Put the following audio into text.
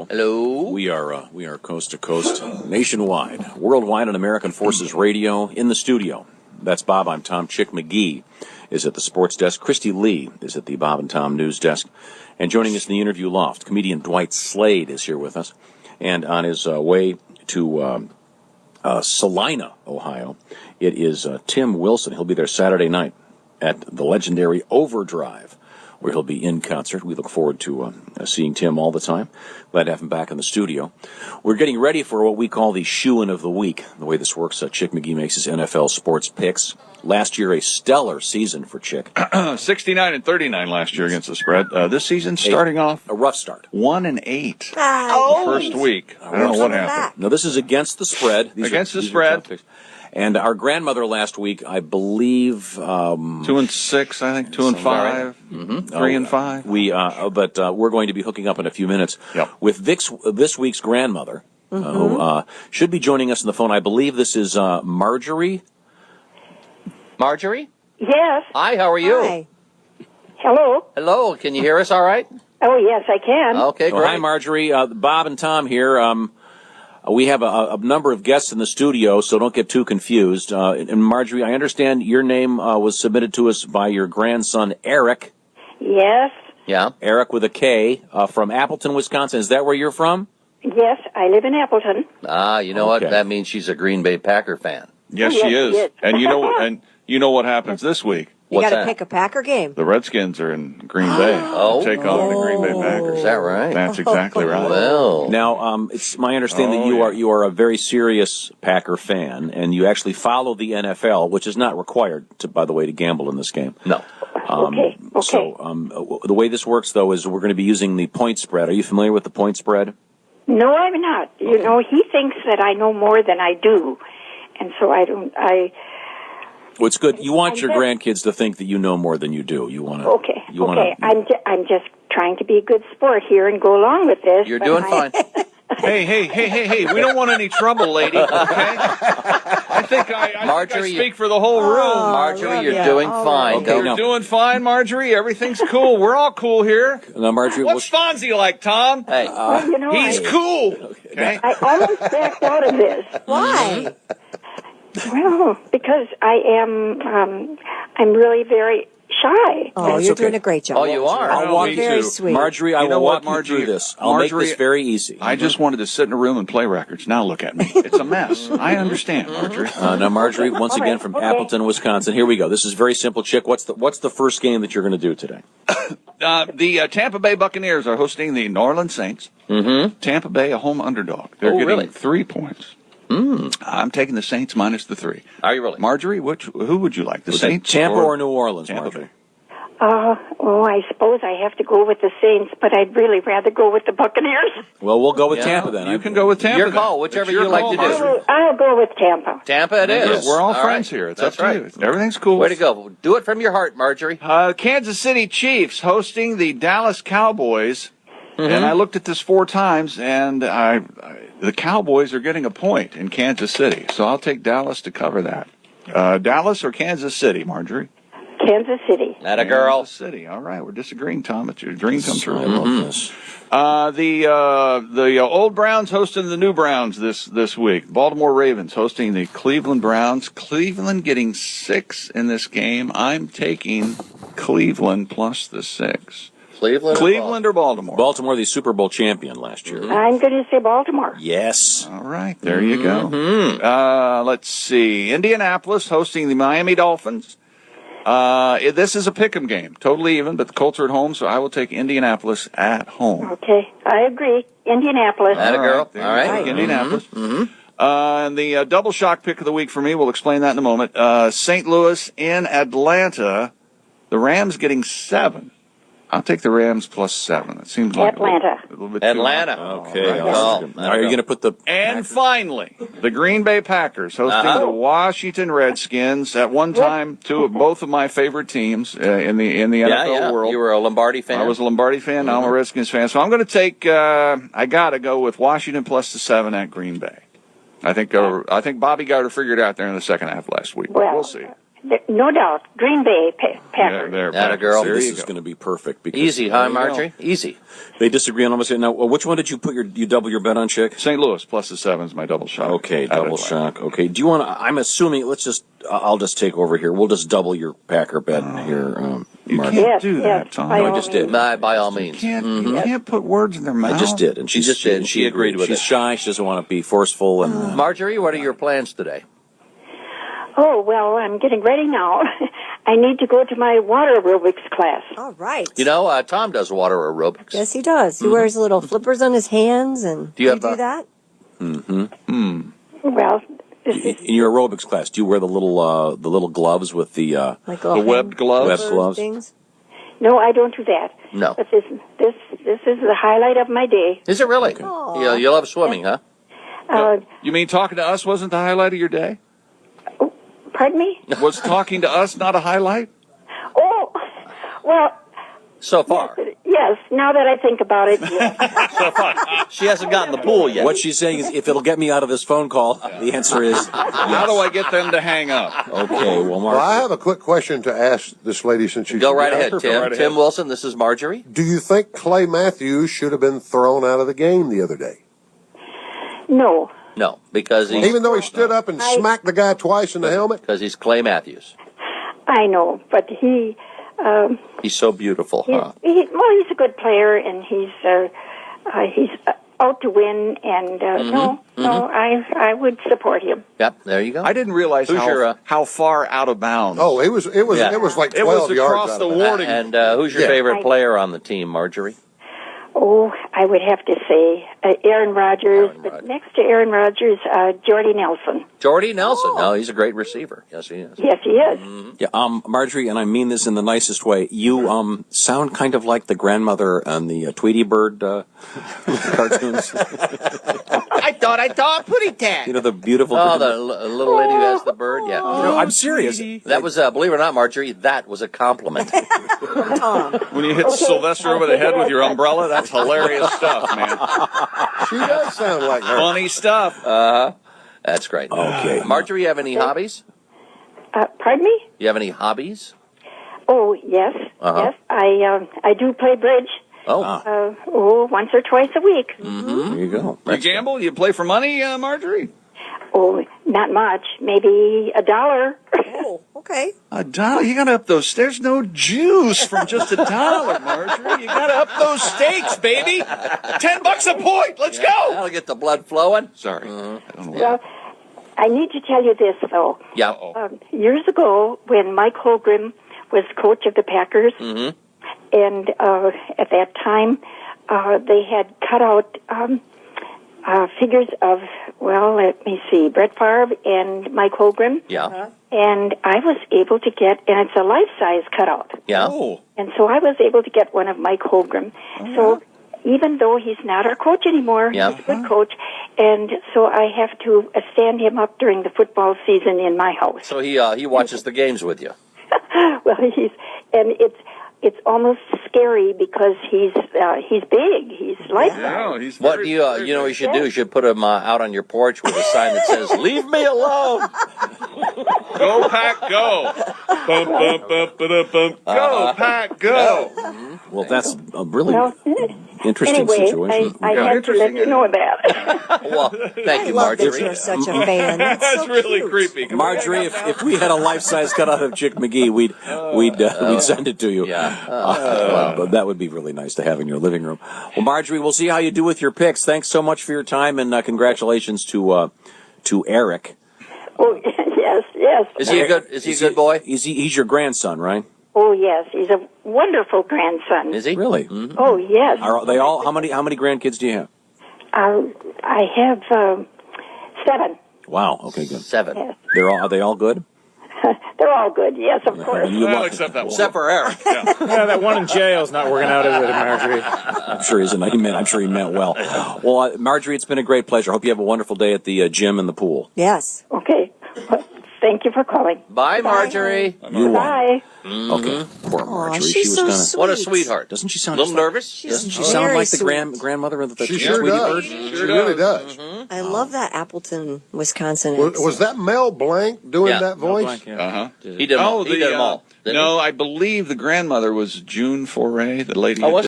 Hello. Hello. We are coast to coast, nationwide, worldwide on American Forces Radio. In the studio, that's Bob. I'm Tom. Chick McGee is at the sports desk. Christy Lee is at the Bob and Tom news desk. And joining us in the interview loft, comedian Dwight Slade is here with us. And on his way to Salina, Ohio, it is Tim Wilson. He'll be there Saturday night at the legendary Overdrive, where he'll be in concert. We look forward to seeing Tim all the time. Glad to have him back in the studio. We're getting ready for what we call the shoe-in of the week. The way this works, Chick McGee makes his NFL sports picks. Last year, a stellar season for Chick. 69-39 last year against the spread. This season starting off a rough start. 1-8. Oh. First week. I don't know what happened. No, this is against the spread. Against the spread. And our grandmother last week, I believe, 2-6, I think, 2-5, 3-5. But we're going to be hooking up in a few minutes with this week's grandmother, who should be joining us on the phone. I believe this is Marjorie. Marjorie? Yes. Hi, how are you? Hi. Hello. Hello, can you hear us all right? Oh, yes, I can. Okay, great. Hi, Marjorie. Bob and Tom here. We have a number of guests in the studio, so don't get too confused. And Marjorie, I understand your name was submitted to us by your grandson, Eric. Yes. Yeah. Eric with a K, from Appleton, Wisconsin. Is that where you're from? Yes, I live in Appleton. You know what? That means she's a Green Bay Packer fan. Yes, Yes, she is. yes. And you know what happens this week? You What's got to that? pick a Packer game. The Redskins are in Green Bay. Take on the Green Bay Packers. Is that right? That's exactly right. Well. Now, it's my understanding that you are a very serious Packer fan, and you actually follow the NFL, which is not required, by the way, to gamble in this game. No. Okay. So the way this works, though, is we're going to be using the point spread. Are you familiar with the point spread? No, I'm not. You know, he thinks that I know more than I do, and so Well, it's good. You want your grandkids to think that you know more than you do. You want to. Okay. I'm just trying to be a good sport here and go along with this. You're doing fine. Hey, we don't want any trouble, lady, okay? I think I speak for the whole room. Marjorie, you're doing fine. Okay, You're doing fine, Marjorie. Everything's cool. We're all cool here. Now, Marjorie, What's Fonzie like, Tom? Hey. Well, you know, He's cool. Okay. I almost backed out of this. Why? Well, because I'm really very shy. Oh, you're doing a great job. Oh, you are? I'll walk you Very through. sweet. Marjorie, I You know will what, walk you through this. I'll Marjorie, make this very easy. I just wanted to sit in a room and play records. Now look at me. It's a mess. I understand, Marjorie. Now, Marjorie, once again from Appleton, Wisconsin. Here we go. This is very simple, Chick. What's the first game that you're going to do today? The Tampa Bay Buccaneers are hosting the New Orleans Saints. Mm-hmm. Tampa Bay, a home underdog. They're getting really? 3 points. I'm taking the Saints minus the 3. Are you really? Marjorie, who would you like? The Saints? Tampa or New Orleans, Tampa Marjorie? Bay? I suppose I have to go with the Saints, but I'd really rather go with the Buccaneers. Well, we'll go with Tampa then. You can go with Tampa. Your then. call, whichever It's your you like call, to do. Marjorie. I'll go with Tampa. Tampa it is. We're all friends right. here. It's That's up to right. you. Everything's cool. Way to go. Do it from your heart, Marjorie. Kansas City Chiefs hosting the Dallas Cowboys. And I looked at this 4 times, and the Cowboys are getting a point in Kansas City. So I'll take Dallas to cover that. Dallas or Kansas City, Marjorie? Kansas City. That a girl. Kansas City. All right, we're disagreeing, Tom. It's your dream come true. I love this. The old Browns hosting the new Browns this week. Baltimore Ravens hosting the Cleveland Browns. Cleveland getting 6 in this game. I'm taking Cleveland plus the 6. Cleveland or Baltimore? Baltimore, the Super Bowl champion last year. I'm going to say Baltimore. Yes. All right, there you go. Let's see. Indianapolis hosting the Miami Dolphins. This is a pick'em game, totally even, but the Colts are at home, so I will take Indianapolis at home. Okay, I agree. Indianapolis. That a girl. There All you right. go, Indianapolis. And the double shock pick of the week for me, we'll explain that in a moment. St. Louis in Atlanta. The Rams getting 7. I'll take the Rams plus 7. It seems like Atlanta. a little bit too Atlanta. much. Okay. All right. Are you going to put the... And finally, the Green Bay Packers hosting the Washington Redskins. At one time, both of my favorite teams in the NFL world. You were a Lombardi fan. I was a Lombardi fan. Now I'm a Redskins fan. So I'm going to take. I got to go with Washington plus the 7 at Green Bay. I think Bobby got her figured out there in the second half last week. Well, we'll see. No doubt. Green Bay Packers. There, Atta girl. There This you is go. going to be perfect. Because Easy, huh, Marjorie? Easy. they disagree on almost. Now, which one did you put you double your bet on, Chick? St. Louis plus the 7's my double shot. Okay, Added double one. shock. Okay, do you want to? I'm assuming. I'll just take over here. We'll just double your Packer bet here, You Mark. can't Yes, do yes, that, Tom. by No, I all just did. means. By all means. You can't put words in their mouth. I just did, and She just did, and she agreed with She's it. shy. She doesn't want to be forceful, and Marjorie, what are your plans today? Oh, well, I'm getting ready now. I need to go to my water aerobics class. All right. You know, Tom does water aerobics. Yes, he does. He wears little flippers on his hands, and Do you have do a- that? Well, this is, in your aerobics class, do you wear the little gloves with the Like The little webbed hand gloves? Webbed flipper gloves? things. no, I don't do that. No. But this is the highlight of my day. Is it really? Aw. Yeah, you love swimming, huh? You mean talking to us wasn't the highlight of your day? Pardon me? Was talking to us not a highlight? Oh, well, So far. yes, now that I think about it, yes. So far. She hasn't gotten the pool yet. What she's saying is, if it'll get me out of this phone call, the answer is How do I get them to hang up? okay. Well, Mark, Well, I have a quick question to ask this lady since she's Go right ahead, Go Tim. right ahead. Tim Wilson, this is Marjorie. Do you think Clay Matthews should have been thrown out of the game the other day? No. No, because he's Even though he stood up and smacked the guy twice in the helmet? Clay Matthews. I know, but he, He's so beautiful, huh? he's a good player, and he's out to win, and no, I would support him. Yep, there you go. I didn't realize Who's your, how far out of bounds. Oh, it was Yeah. like 12 it was yards across out the of bounds. warning. And who's your Yeah. favorite player on the team, Marjorie? Oh, I would have to say Aaron Rodgers, Aaron but Rodgers. next to Aaron Rodgers, Jordy Nelson. Jordy Nelson. No, he's a great receiver. Yes, he is. Yes, he is. yeah, Marjorie, and I mean this in the nicest way. You sound kind of like the grandmother on the Tweety Bird cartoons. I thought I saw a putty tat. You know the beautiful. Oh, the little lady who has the bird. Yeah. No, I'm serious. That was, believe it or not, Marjorie, that was a compliment. When you hit Sylvester over the head with your umbrella, that's hilarious stuff, man. She does sound like her. Funny stuff. That's great. Okay. Marjorie, you have any hobbies? Pardon me? You have any hobbies? Oh, yes, Uh-huh. yes. I do play bridge. Oh, Once or twice a week. There you go. You gamble? You play for money, Marjorie? Oh, not much. Maybe $1. Oh, okay. $1? You gotta up those. There's no juice from just $1, Marjorie. You gotta up those stakes, baby. $10 a point. Let's go. that'll get the blood flowing. Sorry. I don't know. Well, I need to tell you this, though. Yeah. Years ago, when Mike Holmgren was coach of the Packers, and at that time, they had cut out figures of, well, let me see, Brett Favre and Mike Holmgren. Yeah. And I was able to get, and it's a life-size cutout. Yeah. Oh. And so I was able to get one of Mike Holmgren. So even though he's not our coach anymore, Yeah. he's a good coach, and so I have to stand him up during the football season in my house. So he watches the games with you. Well, it's almost scary because he's big. He's life-size. Yeah, he's What very- do you you know what you should do? You should put him out on your porch with a sign that says "Leave me alone." Go, Pack, go. Bum, bum, bum, ba-da, bum. Go, Pack, go. Well, that's a really Well, interesting anyway, situation. I Yeah, had to let interesting. you know that. Well, thank you, Love that Marjorie. you're such a fan. That's, That's so really cute. creepy. Marjorie, if we had a life-size cutout of Chick McGee, we'd send it to you. Yeah. But that would be really nice to have in your living room. Well, Marjorie, we'll see how you do with your picks. Thanks so much for your time, and congratulations to Eric. Oh, yes. Is he a good boy? He's your grandson, right? Oh, yes. He's a wonderful grandson. Is he Really? Oh, yes. Are they all? How many grandkids do you have? I have 7. Wow. Okay, good. 7? Yes. Are they all good? They're all good. Yes, of course. And you Well, love- except that one. Except for Eric. Yeah, that one in jail's not working out, is it, Marjorie? I'm sure I'm sure he meant well. Well, Marjorie, it's been a great pleasure. Hope you have a wonderful day at the gym and the pool. Yes. Okay. Thank you for calling. Bye, Marjorie. You won. Bye. Okay. Poor Marjorie. she's She was so gonna. sweet. What a sweetheart. Doesn't she A sound little just like, nervous? Doesn't she Very sound like the sweet. grandmother of the She sure Tweety does. Bird? She really does. I love that Appleton, Wisconsin Was, accent. was that Mel Blanc doing Yeah, that Mel voice? Blanc, yeah. Uh-huh. He did them all. He did them all. Didn't he? No, I believe the grandmother was June Foray, the lady. Oh, who was